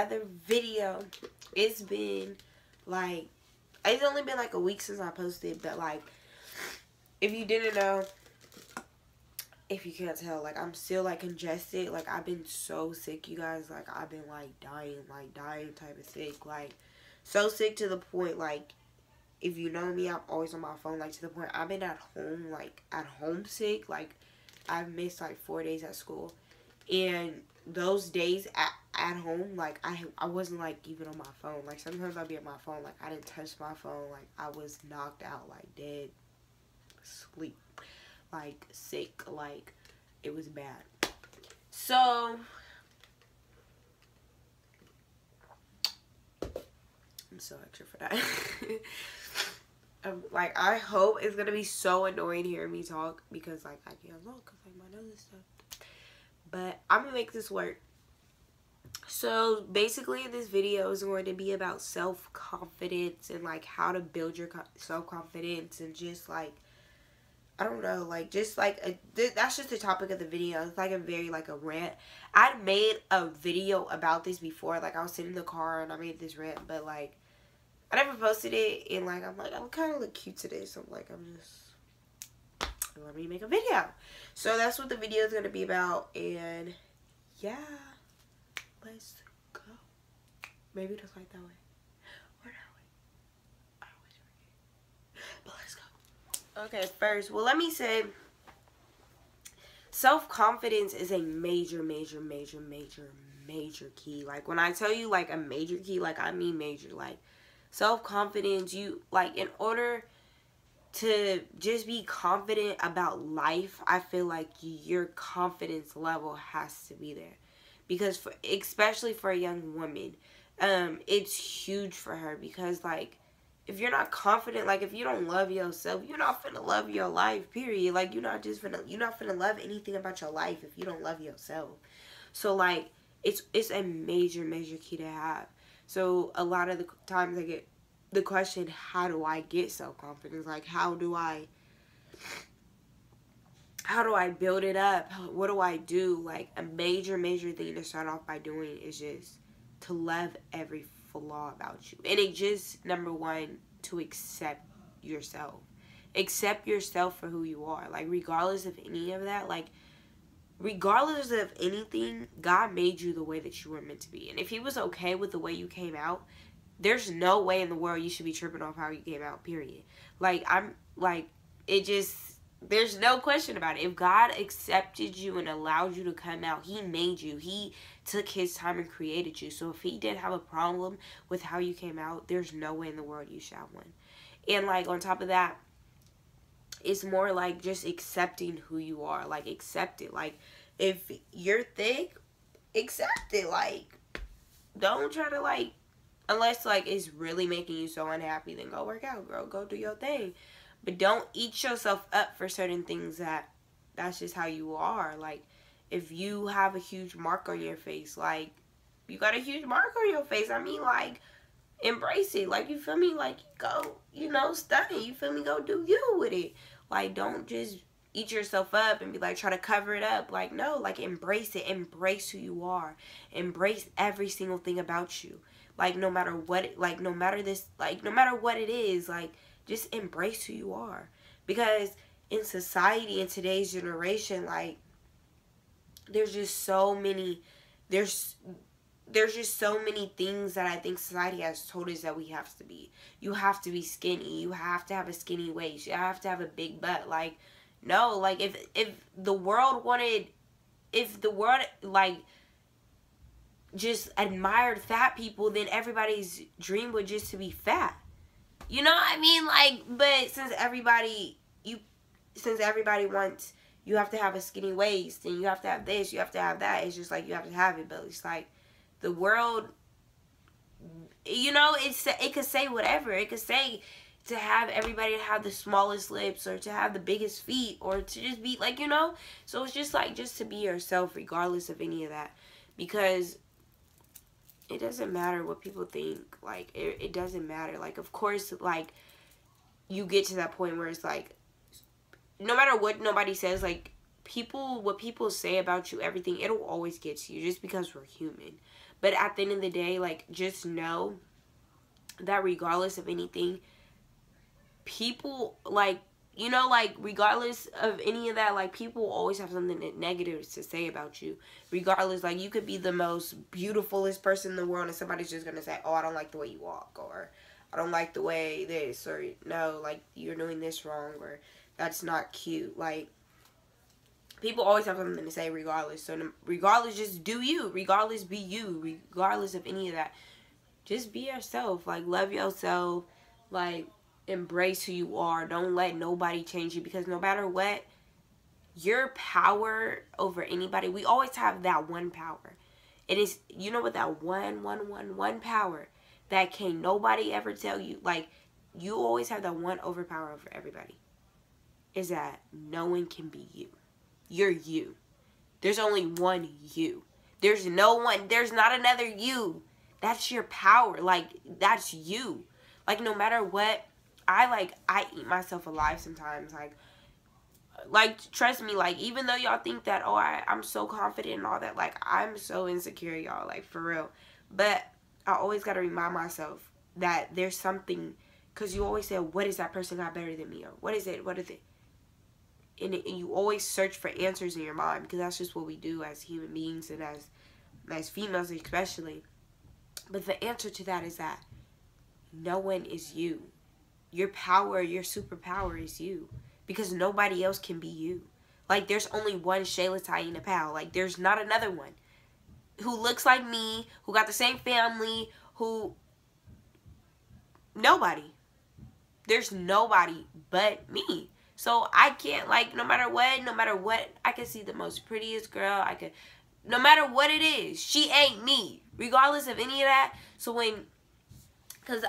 another video. It's been like, it's only been like a week since I posted, but like, if you didn't know, if you can't tell, like, I'm still like congested. Like, I've been so sick, you guys. Like, I've been like dying type of sick. Like, so sick to the point, like, if you know me, I'm always on my phone. Like, to the point I've been at home, like, at home sick. Like, I've missed like 4 days at school. And those days at home, like, I wasn't like even on my phone. Like, sometimes I'd be on my phone, like, I didn't touch my phone. Like, I was knocked out, like, dead sleep, like, sick. Like, it was bad. So I'm so extra for that. Like, I hope it's gonna be so annoying hearing me talk, because like I can't talk because like my nose and stuff. But I'm gonna make this work. So basically, this video is going to be about self-confidence and like how to build your self-confidence, and just like, I don't know, like, just like that's just the topic of the video. It's like a very like a rant. I'd made a video about this before. Like, I was sitting in the car and I made this rant, but like, I never posted it, and like, I'm like, I'm kind of look cute today, so I'm like, I'm just, let me make a video. So that's what the video is going to be about, and yeah, let's go. Maybe just like that way, or that way. I always forget, but let's go. Okay, first, well, let me say, self-confidence is a major key. Like, when I tell you like a major key, like, I mean major. Like, self-confidence, you, like, in order to just be confident about life, I feel like your confidence level has to be there. Because especially for a young woman, it's huge for her, because like, if you're not confident, like, if you don't love yourself, you're not finna love your life, period. Like, you're not finna love anything about your life if you don't love yourself. So like, it's a major key to have. So a lot of the times I get the question, how do I get self-confidence? Like, how do I build it up? What do I do? Like, a major thing to start off by doing is just to love every flaw about you. And it just, number one, to accept yourself. Accept yourself for who you are. Like, regardless of any of that, like, regardless of anything, God made you the way that you were meant to be. And if he was okay with the way you came out, there's no way in the world you should be tripping off how you came out, period. Like, there's no question about it. If God accepted you and allowed you to come out, he made you. He took his time and created you. So if he didn't have a problem with how you came out, there's no way in the world you should have one. And like, on top of that, it's more like just accepting who you are. Like, accept it. Like, if you're thick, accept it. Like, don't try to, like, unless like it's really making you so unhappy, then go work out, girl. Go do your thing. But don't eat yourself up for certain things that's just how you are. Like, if you have a huge mark on your face, like, you got a huge mark on your face, I mean, like, embrace it. Like, you feel me? Like, go, you know, study. You feel me? Go do you with it. Like, don't just eat yourself up and be like, try to cover it up. Like, no, like, embrace it. Embrace who you are. Embrace every single thing about you. Like, no matter what, like, no matter what it is, like, just embrace who you are. Because in society, in today's generation, like, there's just so many things that I think society has told us that we have to be. You have to be skinny. You have to have a skinny waist. You have to have a big butt. Like, no, like, if the world, like, just admired fat people, then everybody's dream would just to be fat. You know what I mean? Like, but since everybody wants, you have to have a skinny waist, and you have to have this, you have to have that. It's just like, you have to have it. But it's like, the world, you know, it could say whatever. It could say to have everybody to have the smallest lips, or to have the biggest feet, or to just be like, you know. So it's just like, just to be yourself regardless of any of that. Because it doesn't matter what people think. Like, it doesn't matter. Like, of course, like, you get to that point where it's like, no matter what nobody says, like, what people say about you, everything, it'll always get to you, just because we're human. But at the end of the day, like, just know that regardless of anything, people, like, you know, like, regardless of any of that, like, people always have something negative to say about you. Regardless, like, you could be the most beautifulest person in the world, and somebody's just gonna say, oh, I don't like the way you walk, or I don't like the way this, or no, like, you're doing this wrong, or that's not cute. Like, people always have something to say regardless. So regardless, just do you. Regardless, be you. Regardless of any of that, just be yourself. Like, love yourself. Like, embrace who you are. Don't let nobody change you, because no matter what, your power over anybody, we always have that one power. It is, you know what, that one power that can't nobody ever tell you. Like, you always have that one overpower over everybody, is that no one can be you. You're you. There's only one you. There's no one, there's not another you. That's your power. Like, that's you. Like, no matter what, I eat myself alive sometimes. Like, trust me, like, even though y'all think that, oh, I'm so confident and all that, like, I'm so insecure, y'all, like, for real. But I always got to remind myself that there's something, because you always say, what is that person got better than me? Or what is it? What is it? And you always search for answers in your mind, because that's just what we do as human beings, and as females especially. But the answer to that is that no one is you. Your power, your superpower is you, because nobody else can be you. Like, there's only one SHAYLA Tyena Powell. Like, there's not another one who looks like me, who got the same family, who, nobody. There's nobody but me. So I can't, like, no matter what, I can see the most prettiest girl. No matter what it is, she ain't me, regardless of any of that. So because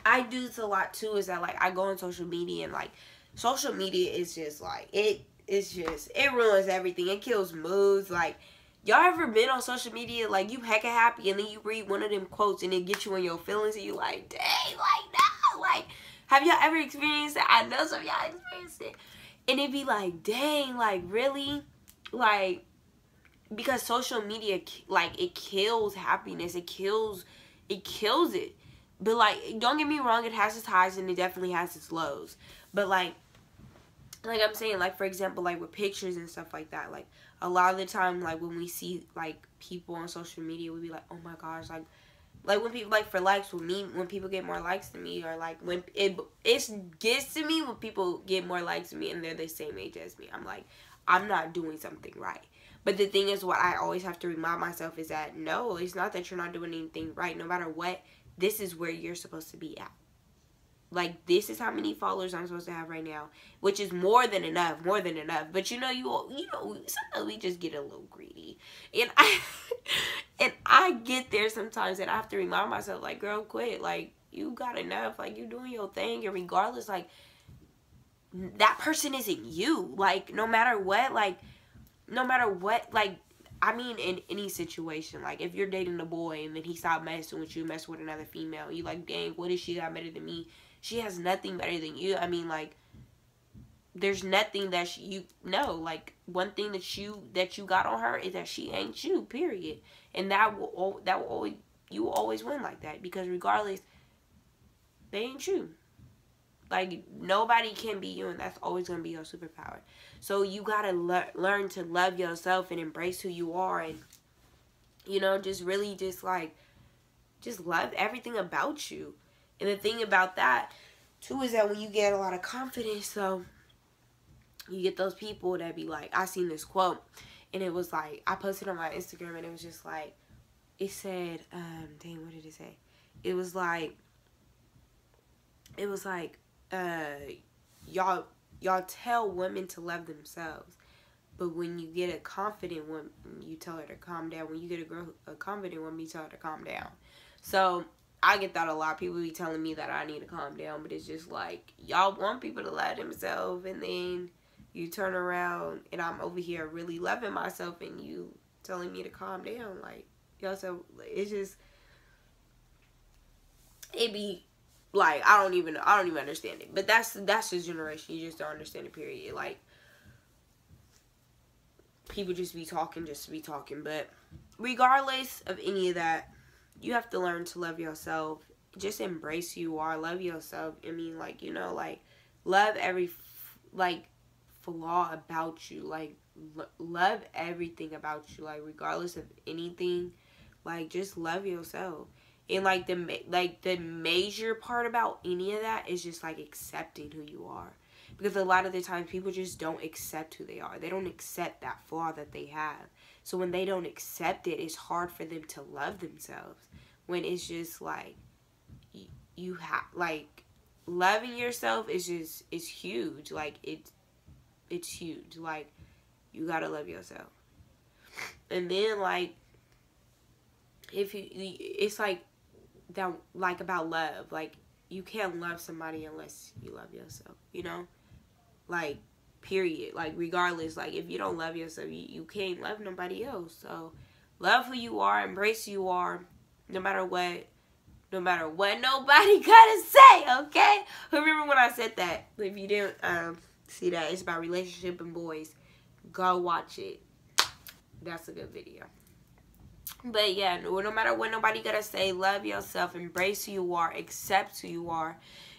I do this a lot too, is that, like, I go on social media, and, like, social media is just, like, it ruins everything. It kills moods. Like, y'all ever been on social media, like, you hecka happy, and then you read one of them quotes, and it gets you in your feelings, and you like, dang, like, no, like, have y'all ever experienced that? I know some of y'all experienced it. And it'd be like, dang, like, really? Like, because social media, like, it kills happiness. It kills it. But, like, don't get me wrong, it has its highs, and it definitely has its lows. But, like I'm saying, like, for example, like, with pictures and stuff like that, like, a lot of the time, like, when we see, like, people on social media, we be like, oh my gosh, like when people, like, for likes with me, when people get more likes than me, or, like, when it gets to me when people get more likes than me and they're the same age as me, I'm like, I'm not doing something right. But the thing is, what I always have to remind myself is that, no, it's not that you're not doing anything right. No matter what, this is where you're supposed to be at. Like, this is how many followers I'm supposed to have right now, which is more than enough. But, you know, sometimes we just get a little greedy. And I get there sometimes, and I have to remind myself, like, girl, quit. Like, you got enough. Like, you doing your thing. And regardless, like, that person isn't you. Like, no matter what, like, I mean, in any situation, like, if you're dating a boy and then he stopped messing with you, messing with another female, you like, dang, what is she got better than me? She has nothing better than you. I mean, like, there's nothing that you know. Like, one thing that you got on her is that she ain't you, period. And you will always win like that, because regardless, they ain't you. Like, nobody can be you, and that's always going to be your superpower. So you got to learn to love yourself and embrace who you are, and, you know, just really just love everything about you. And the thing about that, too, is that when you get a lot of confidence, so you get those people that be like, I seen this quote, and it was like, I posted on my Instagram, and it was just like, it said, dang, what did it say? It was like, y'all tell women to love themselves, but when you get a confident woman, you tell her to calm down. When you get a confident woman, you tell her to calm down. So I get that a lot. People be telling me that I need to calm down, but it's just like, y'all want people to love themselves, and then you turn around and I'm over here really loving myself, and you telling me to calm down. Like, y'all, so it's just, it be like, I don't even understand it. But that's this generation. You just don't understand it, period. Like, people just be talking just to be talking. But regardless of any of that, you have to learn to love yourself. Just embrace who you are. Love yourself. I mean, like, you know, like, love every, like, flaw about you. Like, love everything about you. Like, regardless of anything, like, just love yourself. And, like, the major part about any of that is just, like, accepting who you are. Because a lot of the times, people just don't accept who they are. They don't accept that flaw that they have. So, when they don't accept it, it's hard for them to love themselves. When it's just, like, you have, like, loving yourself is just, it's huge. Like, it's huge. Like, you gotta love yourself. And then, like, if you, it's like, that, like, about love. Like, you can't love somebody unless you love yourself, you know? Like, period. Like, regardless, like, if you don't love yourself, you can't love nobody else. So, love who you are, embrace who you are, no matter what nobody gotta say, okay? Remember when I said that? If you didn't see that, it's about relationship and boys. Go watch it. That's a good video. But yeah, no matter what nobody gotta say, love yourself, embrace who you are, accept who you are,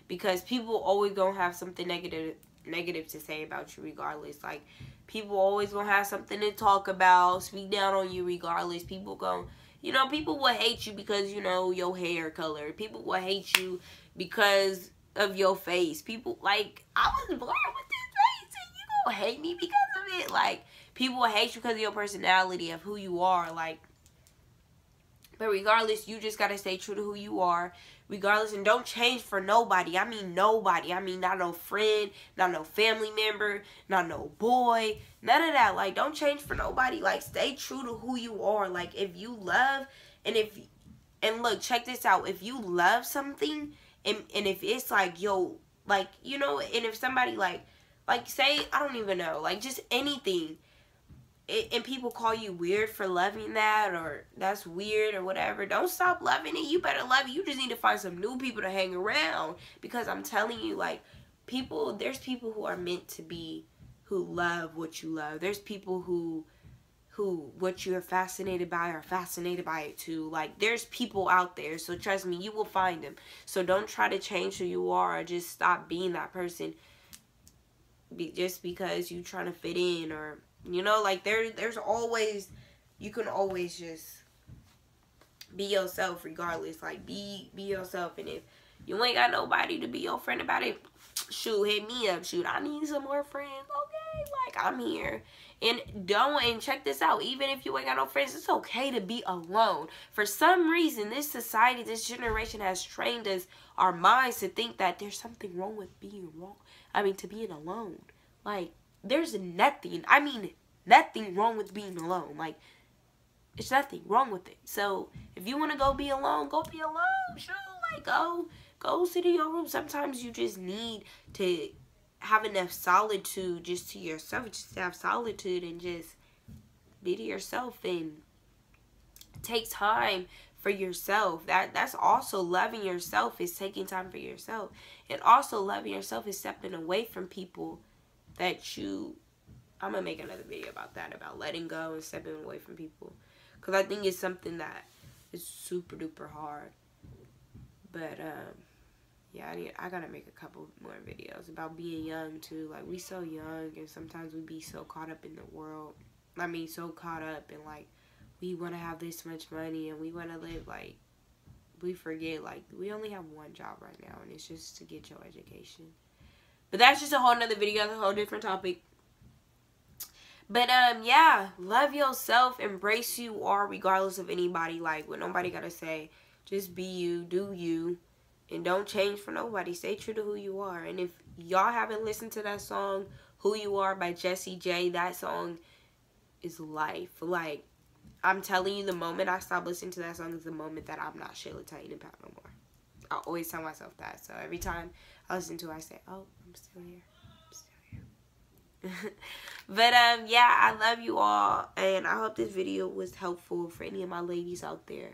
because people always gonna have something negative to say about you regardless. Like, people always gonna have something to talk about, speak down on you regardless. People gonna, you know, people will hate you because, you know, your hair color. People will hate you because of your face. People, like, I was born with this face and you gonna hate me because of it. Like, people will hate you because of your personality, of who you are. Like, but regardless, you just gotta stay true to who you are. Regardless, and don't change for nobody. I mean nobody. I mean not no friend, not no family member, not no boy. None of that. Like, don't change for nobody. Like, stay true to who you are. Like, if you love, and look, check this out. If you love something, and if it's like, yo, like, you know, and if somebody like say, I don't even know, like, just anything, and people call you weird for loving that, or that's weird or whatever, don't stop loving it. You better love it. You just need to find some new people to hang around, because I'm telling you, like, there's people who are meant to be, who love what you love. There's people who what you're fascinated by are fascinated by it too. Like, there's people out there, so trust me, you will find them. So don't try to change who you are, or just stop being that person just because you're trying to fit in, or, you know, like, there's always, you can always just be yourself regardless. Like, be yourself. And if you ain't got nobody to be your friend about it, shoot, hit me up. Shoot, I need some more friends. Okay, like, I'm here. And check this out, even if you ain't got no friends, it's okay to be alone. For some reason, this society, this generation has trained us, our minds, to think that there's something wrong with being to being alone. Like, there's nothing wrong with being alone. Like, it's nothing wrong with it. So, if you want to go be alone, go be alone. Sure, like, go sit in your room. Sometimes you just need to have enough solitude just to yourself, just to have solitude and just be to yourself and take time for yourself. That's also loving yourself, is taking time for yourself. And also loving yourself is stepping away from people that you, I'm going to make another video about that, about letting go and stepping away from people. Because I think it's something that is super duper hard. But, yeah, I gotta make a couple more videos about being young, too. Like, we so young, and sometimes we be so caught up in the world. I mean, so caught up in, like, we want to have this much money, and we want to live, like, we forget, like, we only have one job right now, and it's just to get your education. But that's just a whole nother video, a whole different topic. But, yeah, love yourself, embrace who you are, regardless of anybody, like, what nobody gotta say. Just be you, do you. And don't change for nobody. Stay true to who you are. And if y'all haven't listened to that song, Who You Are by Jessie J, that song is life. Like, I'm telling you, the moment I stop listening to that song is the moment that I'm not Shayla Titan and Pat no more. I always tell myself that. So every time I listen to it, I say, oh, I'm still here. I'm still here. But, yeah, I love you all. And I hope this video was helpful for any of my ladies out there.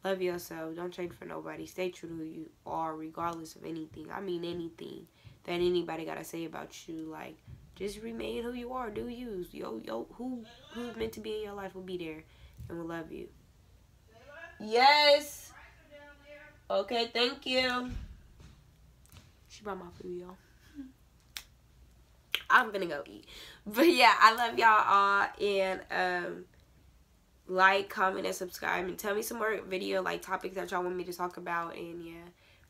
Love yourself. Don't change for nobody. Stay true to who you are, regardless of anything. I mean, anything that anybody got to say about you. Like, just remain who you are. Do you. Who's meant to be in your life will be there and will love you. Yes. Okay, thank you. She brought my food, y'all. I'm gonna go eat. But yeah, I love y'all all. And like, comment, and subscribe. And tell me some more video, like, topics that y'all want me to talk about. And yeah,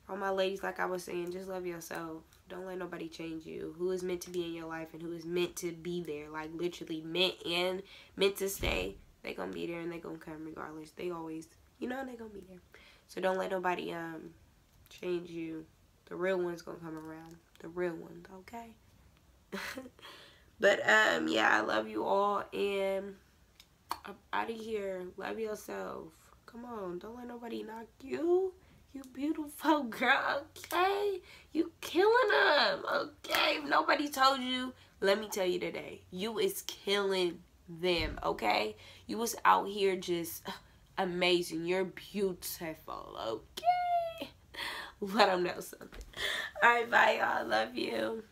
for all my ladies, like I was saying, just love yourself. Don't let nobody change you. Who is meant to be in your life and who is meant to be there. Like, literally meant to stay. They gonna be there and they gonna come regardless. They always, you know, they gonna be there. So don't let nobody change you. The real one's gonna come around. The real ones, okay? But yeah, I love you all, and I'm out of here. Love yourself. Come on, don't let nobody knock you. You beautiful girl, okay? You killing them, okay? If nobody told you, let me tell you today, you is killing them, okay? You was out here just amazing. You're beautiful, okay? Let them know something. All right, bye, y'all. Love you.